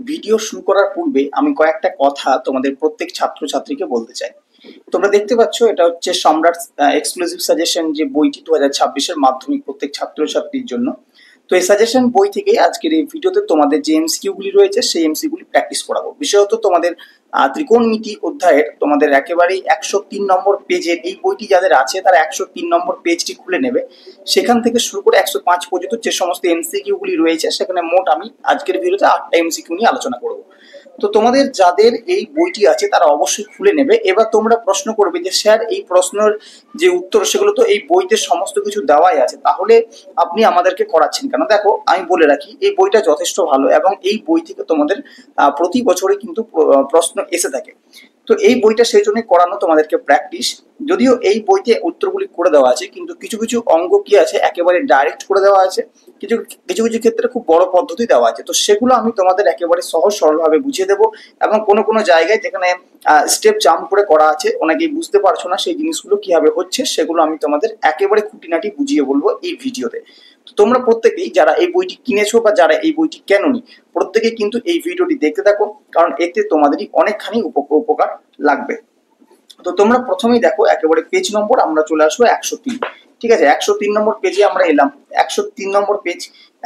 Video শুরু করার পূর্বে আমি কয়েকটা কথা তোমাদের প্রত্যেক ছাত্রছাত্রীকে বলতে চাই। তোমরা দেখতে পাচ্ছ এটা হচ্ছে সম্রাট এক্সক্লুসিভ সাজেশন, যে বইটি 2026-এর মাধ্যমিক প্রত্যেক ছাত্রছাত্রীর জন্য। তো এই সাজেশন বই থেকে আজকের এই ভিডিওতে তোমাদের যে এমসিকিউ গুলি রয়েছে সেই এমসিকিউ গুলি প্র্যাকটিস করাবো। বিশেষত তোমাদের ত্রিকোণমিতি অধ্যায়ের তোমাদের একেবারেই 103 নম্বর পেজের এই বইটি যাদের আছে তারা 103 নম্বর পেজটি খুলে নেবে। সেখান থেকে শুরু করে 105 পর্যন্ত যে সমস্ত এমসিকিউ গুলি রয়েছে সেখানে মোট আমি আজকের ভিডিওতে 8টা এমসিকিউ নিয়ে আলোচনা করবো। তো তোমাদের যাদের এই বইটি আছে তারা অবশ্যই খুলে নেবে। এবার তোমরা প্রশ্ন করবে যে স্যার এই প্রশ্নের যে উত্তর সেগুলো তো এই বইতে সমস্ত কিছু দেওয়াই আছে, তাহলে আপনি আমাদেরকে করাচ্ছেন কেন? দেখো, আমি বলে রাখি এই বইটা যথেষ্ট ভালো এবং এই বই থেকে তোমাদের প্রতি বছরে কিন্তু প্রশ্ন এসে থাকে। তো এই বইটা সেই জন্যই করানো তোমাদেরকে প্র্যাকটিস। যদিও এই বইতে উত্তরগুলি করে দেওয়া আছে, কিন্তু কিছু কিছু অঙ্ক কি আছে একেবারে ডাইরেক্ট করে দেওয়া আছে, কিছু কিছু কিছু ক্ষেত্রে খুব বড় পদ্ধতি দেওয়া আছে। তো সেগুলো আমি তোমাদের একেবারে সহজ সরলভাবে বুঝিয়ে দেবো এবং কোনো কোনো জায়গায় যেখানে স্টেপ জাম্প করে করা আছে অনেকেই বুঝতে পারছো না সেই জিনিসগুলো কিভাবে হচ্ছে সেগুলো আমি তোমাদের একেবারে খুঁটিনাটি বুঝিয়ে বলবো এই ভিডিওতে। তো তোমরা প্রত্যেকেই যারা এই বইটি কিনেছো বা যারা এই বইটি কেননি প্রত্যেকেই কিন্তু এই ভিডিওটি দেখতে থাকো, কারণ এতে তোমাদেরই অনেকখানি উপকার লাগবে। তো তোমরা প্রথমেই দেখো একেবারে পেজ নম্বর আমরা চলে আসবো 103। ঠিক আছে, 103 নম্বর পেজে আমরা এলাম। 103 নম্বর পেজ,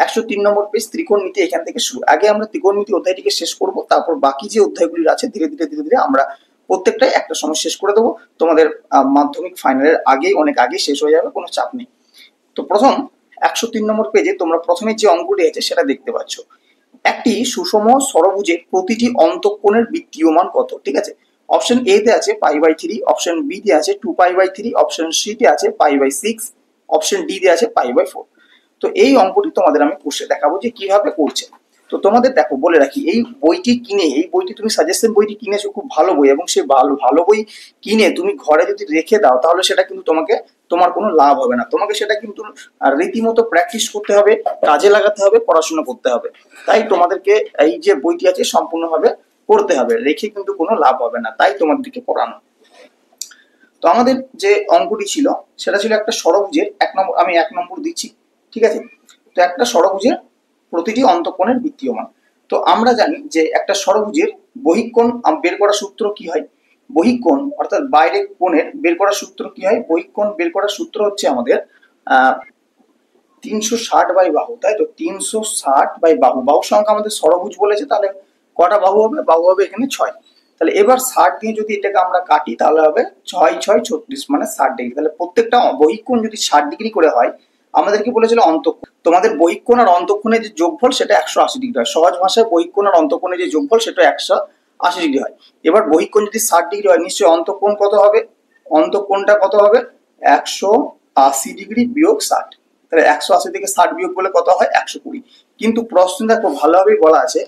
103 নম্বর পেজ ত্রিকোণমিতি, এখান থেকে শুরু। আগে আমরা ত্রিকোণমিতি অধ্যায়টিকে শেষ করব, তারপর বাকি যে অধ্যায়গুলি আছে ধীরে ধীরে আমরা প্রত্যেকটাই একটা সময় শেষ করে দেবো। তোমাদের মাধ্যমিক ফাইনালের আগেই, অনেক আগে শেষ হয়ে যাবে, কোনো চাপ নেই। তো প্রথম 103 নম্বর পেজে তোমরা প্রথমে যে অঙ্কটি আছে সেটা দেখতে পাচ্ছ। একটি সুষম ষড়ভুজের প্রতিটি অন্তঃকোণের বৃত্তীয় মান কত? ঠিক আছে, অপশন এ তে আছে π/3, অপশন বি তে আছে 2π/3, অপশন সি তে আছে π/6, অপশন ডি তে আছে π/4। তো এই অঙ্কটি তোমাদের আমি কোর্সে দেখাবো যে কিভাবে করছে। তো তোমাদের দেখো বলে রাখি, এই বইটি কিনে, এই বইটি তুমি সাজেশন বইটি কিনেছো, খুব ভালো বই, এবং সেই ভালো বই কিনে তুমি ঘরে যদি রেখে দাও তাহলে সেটা কিন্তু তোমার কোনো লাভ হবে না। তোমাকে সেটা কিন্তু রীতিমতো প্র্যাকটিস করতে হবে, কাজে লাগাতে হবে, পড়াশোনা করতে হবে। তাই তোমাদেরকে এই যে বইটি আছে সম্পূর্ণভাবে করতে হবে, রেখে কিন্তু কোনো লাভ হবে না, তাই তোমাদেরকে পড়ানো। তো আমাদের যে অঙ্কটি ছিল সেটা ছিল একটা ষড়ভুজের আমি 1 নম্বর দিচ্ছি। ঠিক আছে, তো একটা ষড়ভুজের প্রতিটি অন্তঃকোণের বৃত্তীয় মান। তো আমরা জানি যে একটা ষড়ভুজের বহিঃকোণ বের করার সূত্র কি হয়? বহিঃকোণ অর্থাৎ বাইরের কোণের বের করার সূত্র কি হয়? বহিঃকোণ বের করার সূত্র হচ্ছে আমাদের 360 বাই বাহু, তাই তো 360 বাই বাহু। বাহু সংখ্যা আমাদের ষড়ভুজ বলেছে, তাহলে কটা বাহু হবে? বাহু হবে এখানে 6। তাহলে এবার 60 দিয়ে যদি এটাকে আমরা কাটি তাহলে হবে 6 6 36, মানে 60 ডিগ্রি। তাহলে প্রত্যেকটা বহিঃকোণ যদি 60 ডিগ্রি করে হয়, আমাদেরকে বলেছিল অন্তঃকোণ, তোমাদের বহিঃকোণ আর অন্তঃকোণের যে যোগফল সেটা 180 ডিগ্রি হয়। সহজ ভাষায় বহিঃকোণ আর অন্তঃকোণের যে যোগফল সেটা 180 ডিগ্রি হয়। এবার বহিঃকোণ যদি 60 ডিগ্রি হয়, নিশ্চয়ই অন্তঃকোণ কত হবে? অন্তঃকোণটা কত হবে? 180 ডিগ্রি বিয়োগ 60। তাহলে 180 থেকে 60 বিয়োগ করলে কত হয়? 120। কিন্তু প্রশ্ন দেখো ভালোভাবেই বলা আছে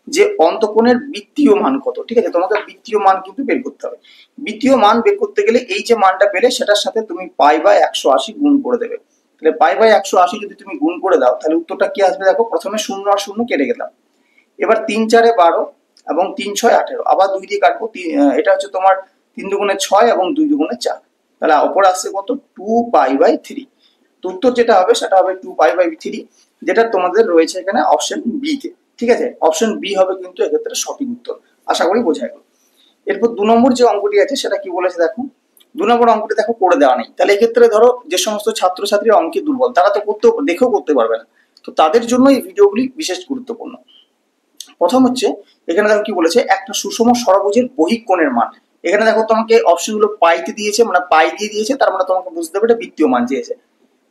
যে অন্তঃকোণের বৃত্তীয় মান কত। ঠিক আছে, তোমাকে বৃত্তীয় মান কিন্তু বের করতে হবে। বৃত্তীয় মান বের করতে গেলে এই যে মানটা পেলে সেটার সাথে তুমি π/180 গুণ করে দেবে। তাহলে π/180 যদি তুমি গুণ করে দাও তাহলে উত্তরটা কি আসবে? দেখো, প্রথমে 0 আর 0 কেটে গেলাম। এবার 3 4 12 এবং 3 6 18, আবার 2 দিয়ে কাটবো। এটা হচ্ছে তোমার 3 দুগুণে 6 এবং 2 দুগুণে 4। তাহলে অপর আসছে কত? 2π/3। তো উত্তর যেটা হবে সেটা হবে 2π/3, যেটা তোমাদের রয়েছে এখানে অপশন বি তে। ঠিক আছে, অপশন বি হবে কিন্তু এক্ষেত্রে সঠিক উত্তর। আশা করি বোঝা গেল। এরপর 2 নম্বর যে অঙ্কটি আছে সেটা কি বলেছে দেখো। 2 নম্বর অঙ্কটি দেখো করে দেওয়া নেই। তাহলে এক্ষেত্রে ধরো যে সমস্ত ছাত্রছাত্রী অঙ্কে দুর্বল তারা তো দেখেও করতে পারবে না, তো তাদের জন্য এই ভিডিওগুলি বিশেষ গুরুত্বপূর্ণ। প্রথম হচ্ছে এখানে দেখো কি বলেছে, একটা সুষম ষড়ভুজের বহিঃকোণের মান। এখানে দেখো তোমাকে অপশনগুলো পাইতে দিয়েছে, মানে পাই দিয়ে দিয়েছে, তার মানে তোমাকে বুঝতে হবে এটা বৃত্তীয় মান চেয়েছে।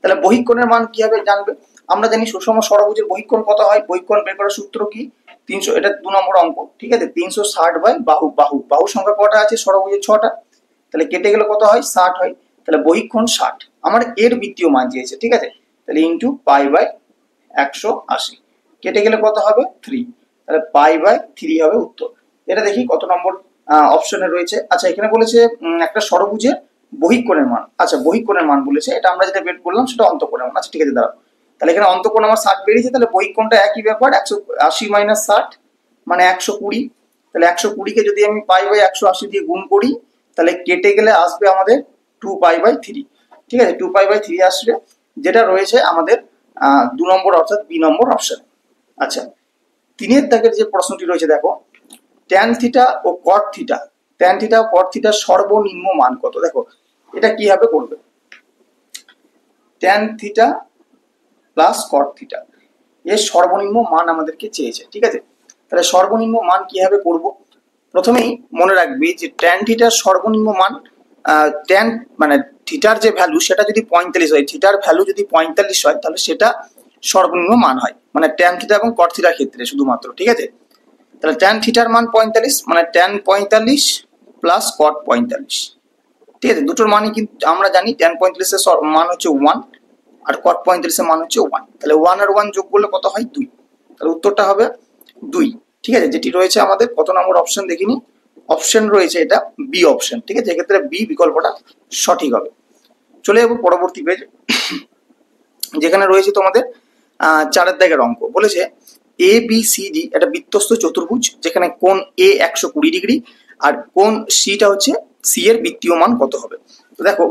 তাহলে বহিঃকোণের মান কিভাবে জানবে? আমরা জানি সুষম ষড়ভুজের বহিঃকোণ কত হয়। বহিঃকোণ বের করার সূত্র কি? 300, এটা 2 নম্বর অঙ্ক। ঠিক আছে, 360 বাই বাহু। বাহু সংখ্যা কটা আছে? ষড়ভুজের 6টা। তাহলে কেটে গেলে কত হয়? 60 হয়। তাহলে বহিঃকোণ 60, আমার এর বৃত্তীয় মান চেয়েছে। ঠিক আছে, তাহলে ইন্টু π/180, কেটে গেলে কত হবে? 3। তাহলে π/3 হবে উত্তর। এটা দেখি কত নম্বর অপশনে রয়েছে। আচ্ছা, এখানে বলেছে একটা ষড়ভুজের বহিঃকোণের মান। আচ্ছা, বহিঃকোণের মান বলেছে, এটা আমরা যেটা বের করলাম সেটা অন্তঃকোণের মান। আচ্ছা ঠিক আছে, দাঁড়াও। তাহলে এখানে অন্তঃকোণ আমার 60 বেরিয়েছে, তাহলে বহিঃকোণটা একই ব্যাপার, 180 মাইনাস 60 মানে 120। তাহলে 120 কে যদি আমি π/180 দিয়ে গুণ করি তাহলে কেটে গেলে আসবে আমাদের 2π/3। ঠিক আছে, 2π/3 আসবে, যেটা রয়েছে আমাদের 2 নম্বর অর্থাৎ বি নম্বর অপশন। আচ্ছা, 3-এর দাগের যে প্রশ্নটি রয়েছে দেখো, ট্যান থিটা ও কট থিটা, ট্যান থিটা ও কট থিটার সর্বনিম্ন মান কত? দেখো এটা কিভাবে করবে, tan theta plus cot theta এর সর্বনিম্ন মান আমাদেরকে চেয়েছে, ঠিক আছে। তাহলে সর্বনিম্ন মান কিভাবে করব? প্রথমেই মনে রাখবি যে ট্যান থিটার সর্বনিম্ন মান, ট্যান মানে থিটার যে ভ্যালু সেটা যদি 45 হয়, থিটার ভ্যালু যদি 45 হয় তাহলে সেটা সর্বনিম্ন মান হয়, মানে ট্যান থিটা এবং কট থিটার ক্ষেত্রে শুধুমাত্র, ঠিক আছে। তাহলে ট্যান থিটার মান 45, মানে ট্যান 45 প্লাস কট 45, ঠিক আছে। দুটোর মানই কিন্তু আমরা জানি, ট্যান 45 এর মান হচ্ছে 1 আর কট 45 এর মান হচ্ছে 1, তাহলে 1 আর 1 যোগ করলে কত হয়? 2। তাহলে উত্তরটা হবে 2, ঠিক আছে। যেটি রয়েছে আমাদের কত নম্বর অপশন দেখিনি, অপশন রয়েছে এটা বি অপশন, ঠিক আছে। এক্ষেত্রে বি বিকল্পটা সঠিক হবে। চলে যাবো পরবর্তী পেজ, যেখানে রয়েছে তোমাদের 4-এর দাগের অঙ্ক। বলেছে এ বি সি ডি একটা বৃত্তস্থ চতুর্ভুজ, যেখানে কোণ এ 120 ডিগ্রি আর কোণ সিটা হচ্ছে সি এর বৃত্তীয় মান কত হবে? তো দেখো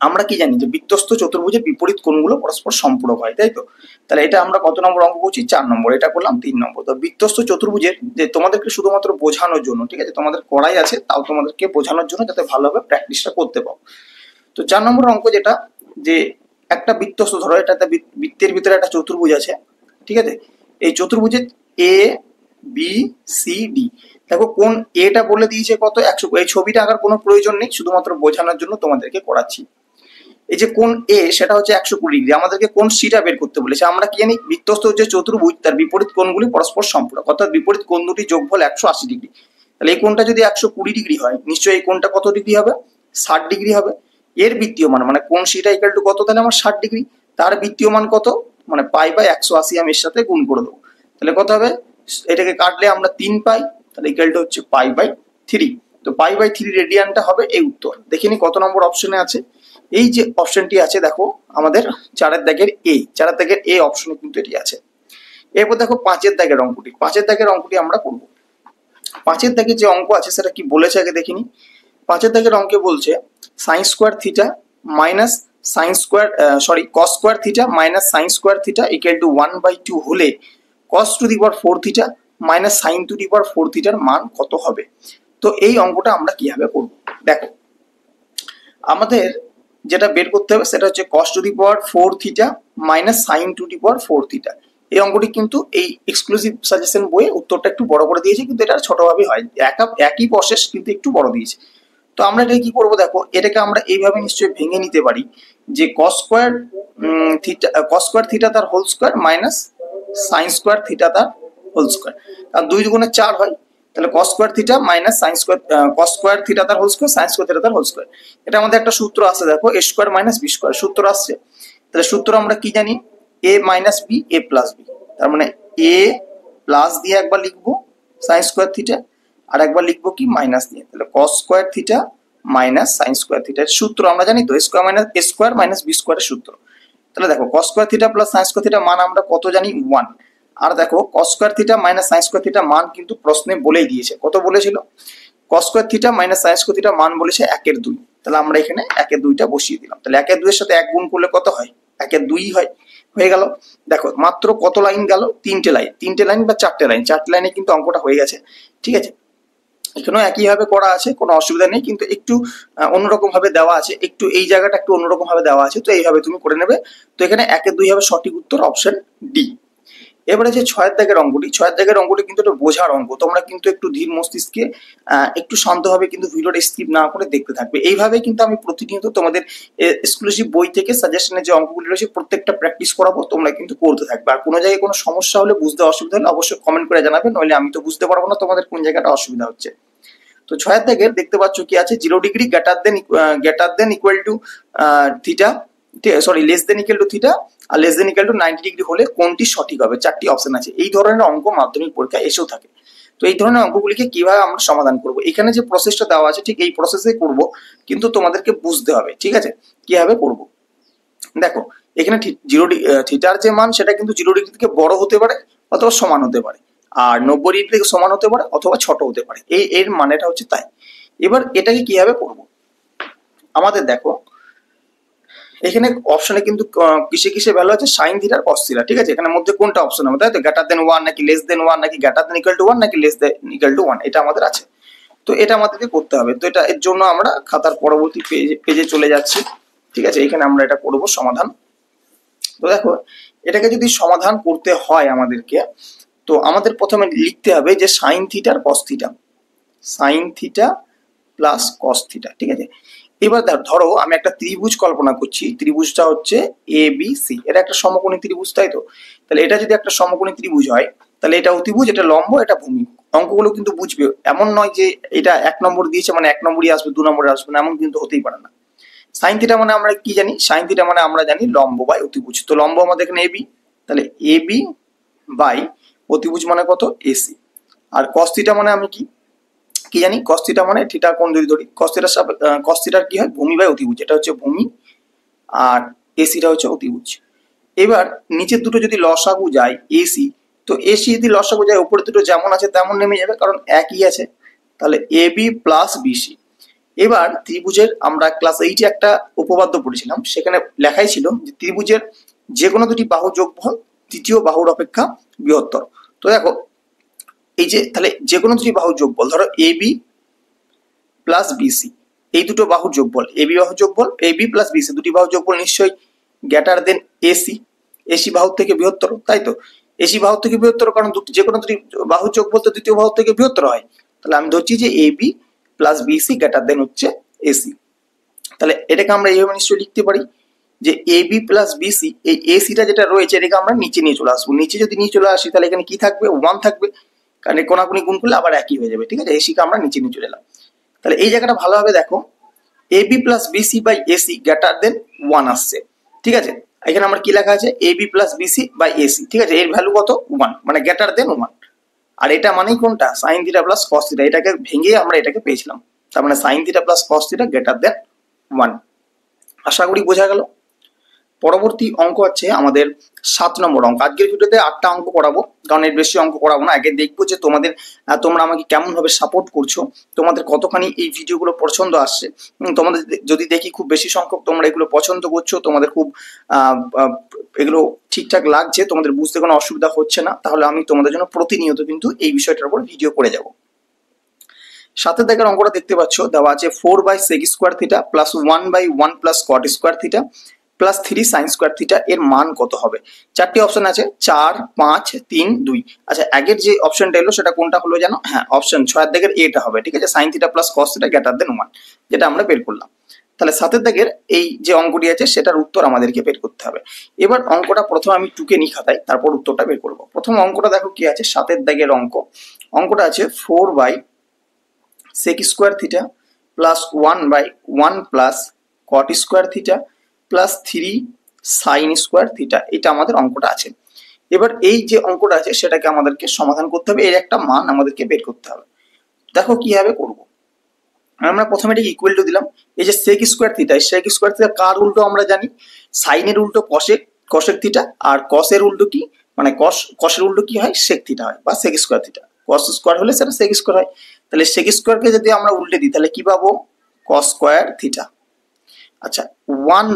আমরা কি জানি যে বৃত্তস্থ চতুর্ভুজের বিপরীত কোণগুলো পরস্পর সম্পূরক হয়, তাই তো। তাহলে এটা আমরা কত নম্বর অঙ্ক করছি? 4 নম্বর, এটা করলাম 3 নম্বর। তো বৃত্তস্থ চতুর্ভুজের যে তোমাদেরকে শুধুমাত্র বোঝানোর জন্য, ঠিক আছে, তোমাদের করাই আছে, তাও তোমাদেরকে বোঝানোর জন্য যাতে ভালোভাবে প্র্যাকটিসটা করতে পারো। তো 4 নম্বর অঙ্ক যেটা, যে একটা বৃত্তস্থ, ধরো এটাতে বৃত্তের ভিতরে একটা চতুর্ভুজ আছে, ঠিক আছে। এই চতুর্ভুজের এ বি সি ডি, দেখো কোন এটা বলে দিয়েছে কত? 100। এই ছবিটা আঁকার কোনো প্রয়োজন নেই, শুধুমাত্র বোঝানোর জন্য তোমাদেরকে করাচ্ছি। এই যে কোণ এ সেটা হচ্ছে 120 ডিগ্রি, আমাদেরকে কোণ সিটা বের করতে বলেছে। আমরা কি জানি বৃত্তস্থ যে চতুর্ভুজ তার বিপরীত কোণগুলি পরস্পর সম্পূরক, অর্থাৎ বিপরীত কোণ দুটি যোগফল 180 ডিগ্রি। তাহলে এই কোণটা যদি 120 ডিগ্রি হয়, নিশ্চয়ই এই কোণটা কত ডিগ্রি হবে? 60 ডিগ্রি হবে। এর বৃত্তীয় মান মানে কোণ সিটা ইকুয়াল টু কত? তাহলে আমার 60 ডিগ্রি। তার বৃত্তীয় মান কত? মানে পাই বাই 180 আমি এর সাথে গুণ করে দেবো। তাহলে কত হবে? এটাকে কাটলে আমরা 3 পাই, তাহলে ইকুয়াল টু হচ্ছে পাই বাই 3। তো পাই বাই 3 রেডিয়ানটা হবে এই উত্তর। দেখিনি কত নম্বর অপশনে আছে? এই যে অপশনটি আছে দেখো আমাদের 4-এর দাগের এ, 4-এর দাগের এ অপশনে কিন্তু এটি আছে। এরপর দেখো 5-এর দাগের অঙ্কটি, 5-এর দাগের অঙ্কটি আমরা করব। 5-এর দাগে যে অঙ্ক আছে সেটা কি বলেছে আগে দেখিনি। 5-এর দাগের অঙ্কে বলছে sine square theta minus sine square cos square theta minus sine square theta equal to 1/2 হলে cos to the power 4 theta minus sine to the power 4 থিটার মান কত হবে? তো এই অঙ্কটা আমরা কিভাবে করব? দেখো আমাদের যেটা বের করতে হবে সেটা হচ্ছে cos two the power 4 theta minus sine to the power 4 theta. এই অঙ্কটি কিন্তু এই এক্সক্লুসিভ সাজেশন বইয়ে উত্তরটা একটু বড় করে দিয়েছে, কিন্তু এটা ছোটভাবে হয়, একই প্রসেস কিন্তু একটু বড় দিয়েছে। তো আমরা এটা কি করব? দেখো এটাকে আমরা এইভাবে নিশ্চয়ই ভেঙে নিতে পারি যে cos স্কোয়ার থিটা তার whole square minus sine square theta তার হোল স্কোয়ার, কারণ 2 দুগুণে 4 হয়। তাহলে cos square theta minus sine square cos square theta তার whole square sine square theta তার হোল স্কোয়ার। এটা আমাদের একটা সূত্র আছে, দেখো a square minus B square সূত্র আসছে। তাহলে সূত্র আমরা কি জানি? a minus B a plus B, তার মানে a প্লাস দিয়ে একবার লিখবো সাইন স্কোয়ার থিটা, আর একবার লিখবো কি মাইনাস দিয়ে। তাহলে cos square theta minus sine square theta সূত্র আমরা জানি তো, স্কোয়ার মাইনাস বি স্কোয়ারের সূত্র। তাহলে দেখো cos square theta plus sign square theta মান আমরা কত জানি? 1। আর দেখো cos square theta minus sine square theta মান কিন্তু প্রশ্নে বলেই দিয়েছে, কত বলেছিল? cos square theta minus sine square theta মান বলেছে 1/2। তাহলে আমরা এখানে 1/2টা বসিয়ে দিলাম। তাহলে 1/2 এর সাথে 1 গুণ করলে কত হয়? 1/2 হয়, হয়ে গেল। দেখো মাত্র কত লাইন গেল? 3টে লাইন বা 4টে লাইন, 4টে লাইনে কিন্তু অঙ্কটা হয়ে গেছে, ঠিক আছে। এখানেও একইভাবে করা আছে, কোনো অসুবিধা নেই, কিন্তু একটু অন্যরকম ভাবে দেওয়া আছে, একটু এই জায়গাটা একটু অন্যরকম ভাবে দেওয়া আছে, তো এইভাবে তুমি করে নেবে। তো এখানে 1/2 হবে সঠিক উত্তর, অপশন ডি। এবারে যে 6-এর দাগের অঙ্কটি, 6-এর দাগের অঙ্কটি কিন্তু একটা বোঝার অঙ্ক, তোমরা কিন্তু একটু ধীর মস্তিষ্কে একটু শান্তভাবে কিন্তু ভিডিওটা স্কিপ না করে দেখতে থাকবে। এইভাবে কিন্তু আমি প্রতিনিয়ত তোমাদের এক্সক্লুসিভ বই থেকে সাজেশনে যে অঙ্কগুলি রয়েছে প্রত্যেকটা প্র্যাকটিস করাবো, তোমরা কিন্তু করতে থাকবে। আর কোনো জায়গায় কোনো সমস্যা হলে, বুঝতে অসুবিধা হলে অবশ্যই কমেন্ট করে জানাবে, নইলে আমি তো বুঝতে পারবো না তোমাদের কোন জায়গাটা অসুবিধা হচ্ছে। তো 6-এর দাগের দেখতে পাচ্ছ কি আছে? 0 degree greater than equal to theta, sorry less than equal to theta আর less than equal to 90 degree হলে কোনটি সঠিক হবে? 4টি অপশন আছে। এই ধরনের অঙ্ক মাধ্যমিক পরীক্ষায় এসেও থাকে। তো এই ধরনের অঙ্কগুলিকে কিভাবে আমরা সমাধান করব, এখানে যে প্রসেসটা দেওয়া আছে ঠিক এই প্রসেসে করব, কিন্তু তোমাদেরকে বুঝতে হবে, ঠিক আছে, কিভাবে করব। দেখো এখানে থিটার যে মান সেটা কিন্তু 0 ডিগ্রি থেকে বড় হতে পারে অথবা সমান হতে পারে, আর 90 ডিগ্রি থেকে সমান হতে পারে অথবা ছোট হতে পারে, এর মানেটা হচ্ছে তাই। এবার এটাকে কিভাবে করব? আমাদের দেখো এখানে অপশনে কিন্তু কিসে কিসে ভ্যালু আছে, সাইন থিটা আর কস থিটা, ঠিক আছে। এখানে মধ্যে কোনটা অপশন হবে, তাই তো, গ্রেটার দেন 1 নাকি লেস দেন 1 নাকি গ্রেটার দেন ইকুয়াল টু 1 নাকি লেস দেন ইকুয়াল টু 1, এটা আমাদের আছে। তো এটা আমাদেরকে করতে হবে। তো এটা এর জন্য আমরা খাতার পরবর্তী পেজে চলে যাচ্ছি, ঠিক আছে। এখানে আমরা এটা করব সমাধান। তো দেখো, এটাকে যদি সমাধান করতে হয় আমাদেরকে, তো আমাদের প্রথমে লিখতে হবে যে সাইন থিটা আর cos theta, sine theta plus cos theta, ঠিক আছে। এবার ধরো আমি একটা ত্রিভুজ কল্পনা করছি, ত্রিভুজটা হচ্ছে এ বি সি, এটা একটা সমকোণী ত্রিভুজ, তাই তো। তাহলে এটা যদি একটা সমকোণী ত্রিভুজ হয়, তাহলে এটা অতিভুজ, এটা লম্ব, এটা ভূমি। অঙ্কগুলো কিন্তু বুঝবে, এমন নয় যে এটা 1 নম্বর দিয়েছে মানে 1 নম্বরই আসবে 2 নম্বরে আসবে না, এমন কিন্তু হতেই পারে না। সাইন থিটা মানে আমরা কি জানি, সাইন থিটা মানে আমরা জানি লম্ব বাই অতিভুজ। তো লম্ব আমাদের এখানে এবি, তাহলে এবি বাই অতিভুজ মানে কত, এসি। আর কস থিটা মানে আমি কি কি জানি, কস থিটা মানে থিটা কোণ যদি ধরি, কস থিটার কি হয়, ভূমি বাই অতিভুজ, এটা হচ্ছে ভূমি আর এসিটা হচ্ছে অতিভুজ। এবার নিচের দুটো যদি লসাগু যায় এসি, তো এসি যদি লসাগু যায় উপরে দুটো যেমন আছে তেমন নেমে যাবে, কারণ একই আছে। তাহলে এবি প্লাস বিসি। এবার ত্রিভুজের আমরা ক্লাস 8-এ একটা উপপাদ্য পড়েছিলাম, সেখানে লেখাই ছিল যে ত্রিভুজের যে কোনো দুটি বাহু যোগফল তৃতীয় বাহুর অপেক্ষা বৃহত্তর। তো দেখো, এই যে তাহলে যে কোনো দুটি বাহুর যোগফল, ধরো এবি প্লাস বিসি, এই দুটো বাহুর যোগফল, এবি বাহুর যোগফল, এবি প্লাস বিসি দুটি বাহুর যোগফল নিশ্চয়ই গ্রেটার দেন এসি, এসি বাহুর থেকে বৃহত্তর, তাই তো। এসি বাহুর থেকে বৃহত্তর, কারণ যে কোনো দুটি বাহুর যোগফল তো দ্বিতীয় বাহুর থেকে বৃহত্তর হয়। তাহলে আমি ধরছি যে AB plus BC greater than হচ্ছে এসি। তাহলে এটাকে আমরা এইভাবে নিশ্চয়ই লিখতে পারি যে এবি প্লাস বিসি, এই এসিটা যেটা রয়েছে এটাকে আমরা নিচে নিয়ে চলে আসবো। নিচে যদি নিয়ে চলে আসি তাহলে এখানে কি থাকবে, 1 থাকবে, কারণ কোনাকুনি গুণ করলে আবার একই হয়ে যাবে, ঠিক আছে। এসিকে আমরা নিচে নিয়ে চলে এলাম। তাহলে এই জায়গাটা ভালোভাবে দেখো, AB plus BC by AC greater than 1 আসছে, ঠিক আছে। এখানে আমার কি লেখা আছে, AB plus BC by AC, ঠিক আছে। এর ভ্যালু কত, 1, মানে গ্রেটার দেন 1। আর এটা মানেই কোনটা, sign theta plus cos theta, এটাকে ভেঙে আমরা এটাকে পেয়েছিলাম। তার মানে sign theta plus cos theta greater than 1। আশা করি বোঝা গেল। পরবর্তী অঙ্ক হচ্ছে আমাদের 7 নম্বর অঙ্ক। আজকের ভিডিওতে 8টা অঙ্ক করাবো, কারণ এর বেশি অঙ্ক করাবো না। আগে দেখবো যে তোমরা আমাকে কেমন ভাবে সাপোর্ট করছো, তোমাদের কতখানি এই ভিডিওগুলো পছন্দ আসছে। তোমাদের যদি দেখি খুব বেশি সংখ্যক তোমরা এগুলো পছন্দ করছো, তোমাদের খুব এগুলো ঠিকঠাক লাগছে, তোমাদের বুঝতে কোনো অসুবিধা হচ্ছে না, তাহলে আমি তোমাদের জন্য প্রতিনিয়ত কিন্তু এই বিষয়টার উপর ভিডিও করে যাব। 7 দাগের অঙ্কটা দেখতে পাচ্ছ, দেওয়া আছে 4/sec square theta plus 1/1 plus cot square theta plus 3 sign square theta, এর মান কত হবে। 4টি অপশন আছে, 4, 5, 3, 2। আচ্ছা, আগের যে অপশনটা এলো সেটা কোনটা হলো জানো, হ্যাঁ অপশন 6 দাগের এটা হবে, ঠিক আছে। Sign theta plus cos theta greater than 1, যেটা আমরা বের করলাম। তাহলে 7 দাগের এই যে অঙ্কটি আছে সেটার উত্তর আমাদেরকে বের করতে হবে। এবার অঙ্কটা প্রথমে আমি টুকে নিই খাতায়, তারপর উত্তরটা বের করবো। প্রথম অঙ্কটা দেখো কি আছে, 7 দাগের অঙ্কটা আছে 4/sec square theta plus 1/1 plus cot square theta plus 3 sign square theta, এটা আমাদের অঙ্কটা আছে। এবার এই যে অঙ্কটা আছে সেটাকে আমাদেরকে সমাধান করতে হবে, এর একটা মান আমাদেরকে বের করতে হবে। দেখো কিভাবে করব। আমরা প্রথমে এটাকে ইকুয়াল টু দিলাম। এই যে sec square theta, sec square theta কার উল্টো আমরা জানি, সাইনের উল্টো কসেক থিটা, আর কসের উল্টো কি, মানে কসের উল্টো কি হয়, সেক থিটা হয় বা sec square theta. Cos square হলে সেটা সেক স্কোয়ার হয়। তাহলে সেক স্কোয়ারকে যদি আমরা উল্টে দিই তাহলে কি পাবো, কস স্কোয়ার থিটা। আচ্ছা, 1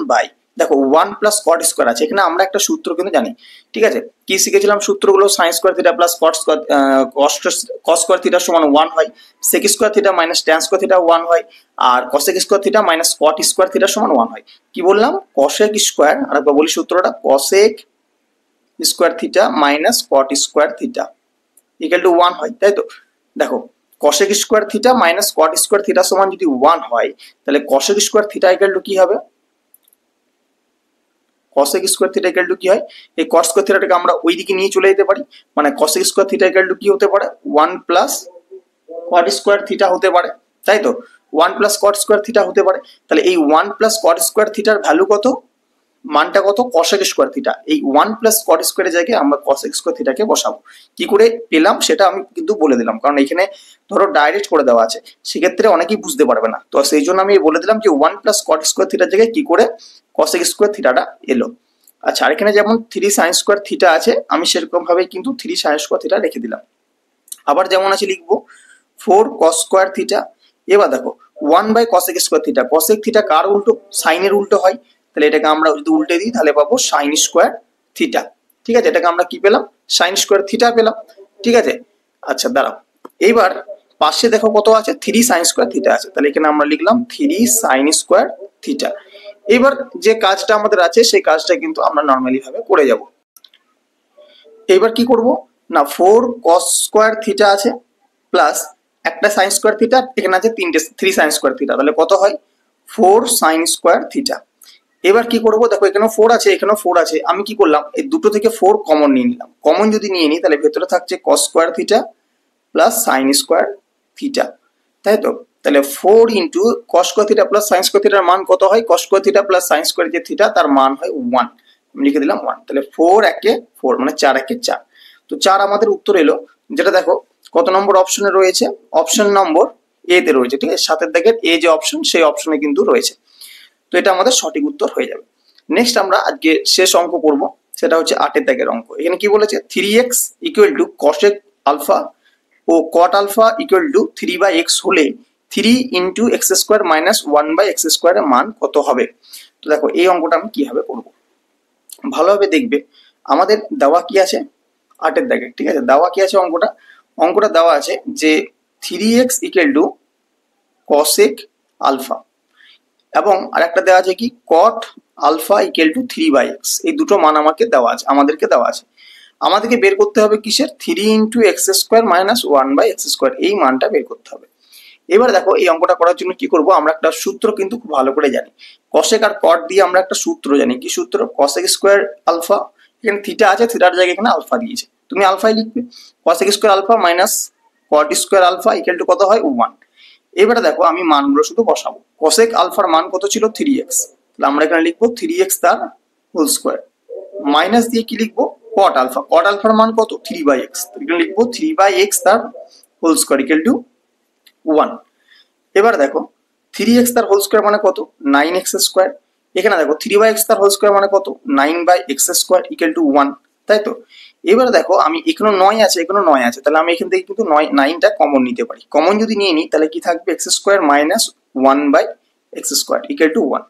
দেখো 1 প্লাস কট স্কোয়ার আছে, এখানে আমরা একটা সূত্র কিন্তু জানি, ঠিক আছে। কি শিখেছিলাম সূত্রগুলো, sine square theta plus cos square theta সমান 1 হয়, sec square theta minus tan square theta 1 হয়, আর cosec square theta minus cot square theta সমান 1 হয়। কি বললাম, কসেক স্কোয়ার, আর একবার বলি সূত্রটা, cosec square theta minus cot square theta equal two 1 হয়, তাই তো। দেখো, cosec square theta minus cot square theta সমান যদি 1 হয়, তাহলে cosec square theta equal two কি হবে, cosec square theta equal two কি হয়, এই কস স্কোয়ার থিটাটাকে আমরা ওই দিকে নিয়ে চলে যেতে পারি, মানে cosec square theta equal two কি হতে পারে, 1 প্লাস কট স্কোয়ার থিটা হতে পারে, তাই তো। 1 প্লাস কট স্কোয়ার থিটা হতে পারে। তাহলে এই 1 প্লাস কট স্কোয়ার থিটার ভ্যালু কত, মানটা কত, কসেক স্কোয়ার থিটা। এই 1 প্লাস কট স্কোয়ারের জায়গায় আমরা কসেক স্কোয়ার থিটাকে বসাবো। কি করে পেলাম সেটা আমি কিন্তু বলে দিলাম, কারণ এখানে ধরো ডাইরেক্ট করে দেওয়া আছে, সেক্ষেত্রে অনেকেই বুঝতে পারবে না। তো সেই জন্য আমি বলে দিলাম যে 1 প্লাস কট স্কোয়ার থিটার জায়গায় কি করে কসেক স্কোয়ার থিটাটা এলো। আচ্ছা, আর এখানে যেমন 3 সাইন স্কোয়ার থিটা আছে, আমি সেরকম ভাবে কিন্তু 3 সাইন স্কোয়ার থিটা রেখে দিলাম। আবার যেমন আছে লিখবো 4 কস স্কোয়ার থিটা। এবার দেখো 1/কসেক স্কোয়ার থিটা, কসেক থিটা কার উল্টো, সাইনের উল্টো হয়, তাহলে এটাকে আমরা যদি উল্টে দিই তাহলে পাবো সাইন স্কোয়ার থিটা। ঠিক আছে, এটাকে আমরা কি পেলাম, সাইন স্কোয়ার থিটা পেলাম। ঠিক আছে, আচ্ছা দাঁড়াও, এইবার পাশে দেখো কত আছে, 3 সাইন স্কোয়ার থিটা আছে, তাহলে এখানে আমরা লিখলাম 3 সাইন স্কোয়ার থিটা। এবার যে কাজটা আমাদের আছে সেই কাজটা কিন্তু আমরা নর্মালি ভাবে করে যাব। এবার কি করব না, 4 কস স্কোয়ার থিটা আছে প্লাস একটা সাইন স্কোয়ার থিটা, এখানে আছে 3 সাইন স্কোয়ার থিটা, তাহলে কত হয় 4 সাইন স্কোয়ার থিটা। এবার কি করব, দেখো এখানেও 4 আছে এখানেও 4 আছে, আমি কি করলাম এই দুটো থেকে 4 কমন নিয়ে নিলাম। কমন যদি নিয়ে নিই তাহলে ভেতরে থাকছে কস square theta plus sign square theta, তাই তো। তাহলে 4 into cos square theta plus sine square থিটার মান কত হয়, কস square theta plus sine square যে থিটা তার মান হয় 1, আমি লিখে দিলাম 1। তাহলে 4 একে 4 মানে 4 একে 4, তো 4 আমাদের উত্তর এলো। যেটা দেখো কত নম্বর অপশনে রয়েছে, অপশন নম্বর এ তে রয়েছে। ঠিক আছে, সাতের দাগের এ যে অপশন সেই অপশনে কিন্তু রয়েছে, তো এটা আমাদের সঠিক উত্তর হয়ে যাবে। নেক্সট আমরা আজকে শেষ অঙ্ক করব, সেটা হচ্ছে 8 দাগের অঙ্ক। এখানে কি বলেছে, 3x equal to cosec alpha ও cot alpha equal to 3/x হলে 3 into x square minus 1/x স্কোয়ারের মান কত হবে। তো দেখো এই অঙ্কটা আমি কিভাবে করব, ভালোভাবে দেখবে। আমাদের দেওয়া কি আছে 8 দাগে, ঠিক আছে, দেওয়া কি আছে অঙ্কটা দেওয়া আছে যে 3x equal to cosec alpha এবং আরেকটা দেওয়া আছে কি cot alpha equal to 3/x, এই দুটো মান আমাদেরকে দেওয়া আছে। আমাদেরকে বের করতে হবে কিসের, 3 into x square minus 1/x square, এই মানটা বের করতে হবে। এবার দেখো এই অঙ্কটা করার জন্য কি করব, আমরা একটা সূত্র কিন্তু খুব ভালো করে জানি, cosec আর cot দিয়ে আমরা একটা সূত্র জানি। কি সূত্র, cosec স্কোয়ার আলফা, এখানে থিটা আছে, থিটার জায়গায় এখানে আলফা দিয়েছে, তুমি আলফাই লিখবে। cosec square alpha minus cot square alpha equal to কত হয় 1। এবারে দেখো আমি মানগুলো শুধু বসাবো। cosec আলফার মান কত ছিল 3x, তাহলে আমরা এখানে লিখবো 3x তার হোল স্কোয়ার, মাইনাস দিয়ে কি লিখবো cot আলফার মান কত 3/x, এখানে লিখবো 3/x তার হোল স্কোয়ার ইকুয়াল টু 1। এবার দেখো 3x তার হোল স্কোয়ার মানে কত 9x স্কোয়ার, এখানে দেখো 3/x তার হোল স্কোয়ার মানে কত 9/x স্কোয়ার ইকুয়াল টু 1, তাই তো। এবার দেখো আমি এখানে 9 আছে এখানে 9 আছে, তাহলে আমি এখান থেকে কিন্তু 9টা কমন নিতে পারি। কমন যদি নিয়ে নিই তাহলে কি থাকবে x square minus 1/x square equal to 1।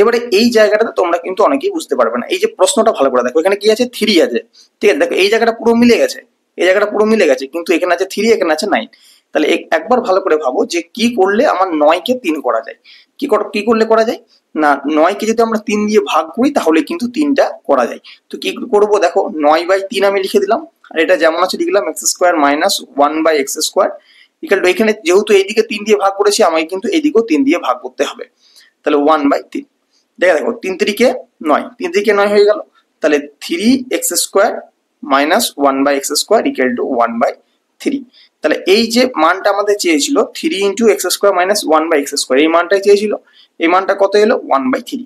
এবারে এই জায়গাটাতে তোমরা কিন্তু অনেকেই বুঝতে পারবে না, এই যে প্রশ্নটা ভালো করে দেখো, এখানে কি আছে 3 আছে, ঠিক আছে, দেখো এই জায়গাটা পুরো মিলে গেছে, এই জায়গাটা পুরো মিলে গেছে, কিন্তু এখানে আছে 3 এখানে আছে 9। তাহলে একবার ভালো করে ভাবো যে কি করলে আমার 9 কে 3 করা যায়, কি করলে করা যায় না, 9 কে যদি আমরা 3 দিয়ে ভাগ করি তাহলে কিন্তু 3টা করা যায়। তো কি করব, দেখো 9/3 আমি লিখে দিলাম, আর এটা যেমন আছে লিখলাম x square minus 1/x square equal to, এখানে যেহেতু এইদিকে 3 দিয়ে ভাগ করেছি আমাকে কিন্তু এইদিকেও 3 দিয়ে ভাগ করতে হবে, তাহলে 1/3। দেখো 3 3 9, 3 3 9 হয়ে গেল, তাহলে 3x square minus 1/x square equal to 1/3। তাহলে এই যে মানটা আমাদের চেয়েছিল 3 into x square minus 1/x square, এই মানটাই চেয়েছিল, এই মানটা কত এলো 1/3।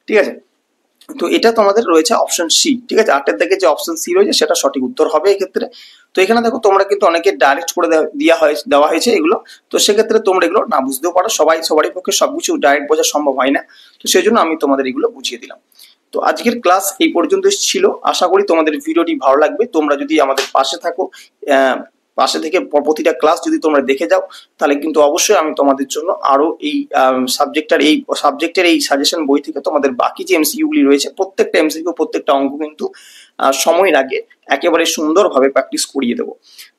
ঠিক আছে, তো এটা তোমাদের রয়েছে অপশন সি। ঠিক আছে, 8 দাগে যে অপশন সি রয়েছে সেটা সঠিক উত্তর হবে এক্ষেত্রে। তো এখানে দেখো তোমরা কিন্তু অনেকে ডাইরেক্ট করে দেওয়া হয়েছে এগুলো, তো সেক্ষেত্রে তোমরা এগুলো না বুঝতেও পারো, সবারই পক্ষে সবকিছু ডাইরেক্ট বোঝা সম্ভব হয় না, তো সেই জন্য আমি তোমাদের এগুলো বুঝিয়ে দিলাম। তো আজকের ক্লাস এই পর্যন্ত ছিল, আশা করি তোমাদের ভিডিওটি ভালো লাগবে। তোমরা যদি আমাদের পাশে থাকো, পাশে থেকে প্রতিটা ক্লাস যদি তোমরা দেখে যাও, তাহলে কিন্তু অবশ্যই আমি তোমাদের জন্য আরো এই সাবজেক্টের এই সাজেশন বই থেকে তোমাদের বাকি যে এমসিকিউ গুলি রয়েছে প্রত্যেকটা এমসিকিউ প্রত্যেকটা অঙ্ক কিন্তু সময়ের আগে একেবারে সুন্দরভাবে প্র্যাকটিস করিয়ে দেবো।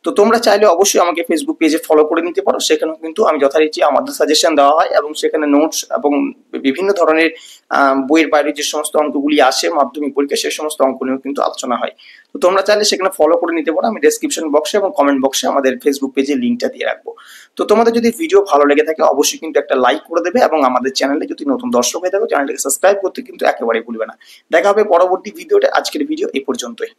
তো তোমরা চাইলে অবশ্যই আমাকে ফেসবুক পেজে ফলো করে নিতে পারো, সেখানেও কিন্তু আমি যথারীতি আমাদের সাজেশন দেওয়া হয় এবং সেখানে নোটস এবং বিভিন্ন ধরনের বইয়ের বাইরে যে সমস্ত অঙ্কগুলি আসে মাধ্যমিক পরীক্ষা সেই সমস্ত অঙ্ক নিয়েও কিন্তু আলোচনা হয়। তো তোমরা চাইলে সেখানে ফলো করে নিতে পারো, আমি ডেসক্রিপশন বক্সে এবং কমেন্ট বক্সে আমাদের ফেসবুক পেজের লিঙ্কটা দিয়ে রাখবো। তো তোমাদের যদি ভিডিও ভালো লেগে থাকে অবশ্যই কিন্তু একটা লাইক করে দেবে এবং আমাদের চ্যানেলে যদি নতুন দর্শক হয়ে থাকো চ্যানেলটাকে সাবস্ক্রাইব করতে কিন্তু একেবারেই ভুলবে না। দেখা হবে পরবর্তী ভিডিওতে, আজকের ভিডিও এই পর্যন্তই।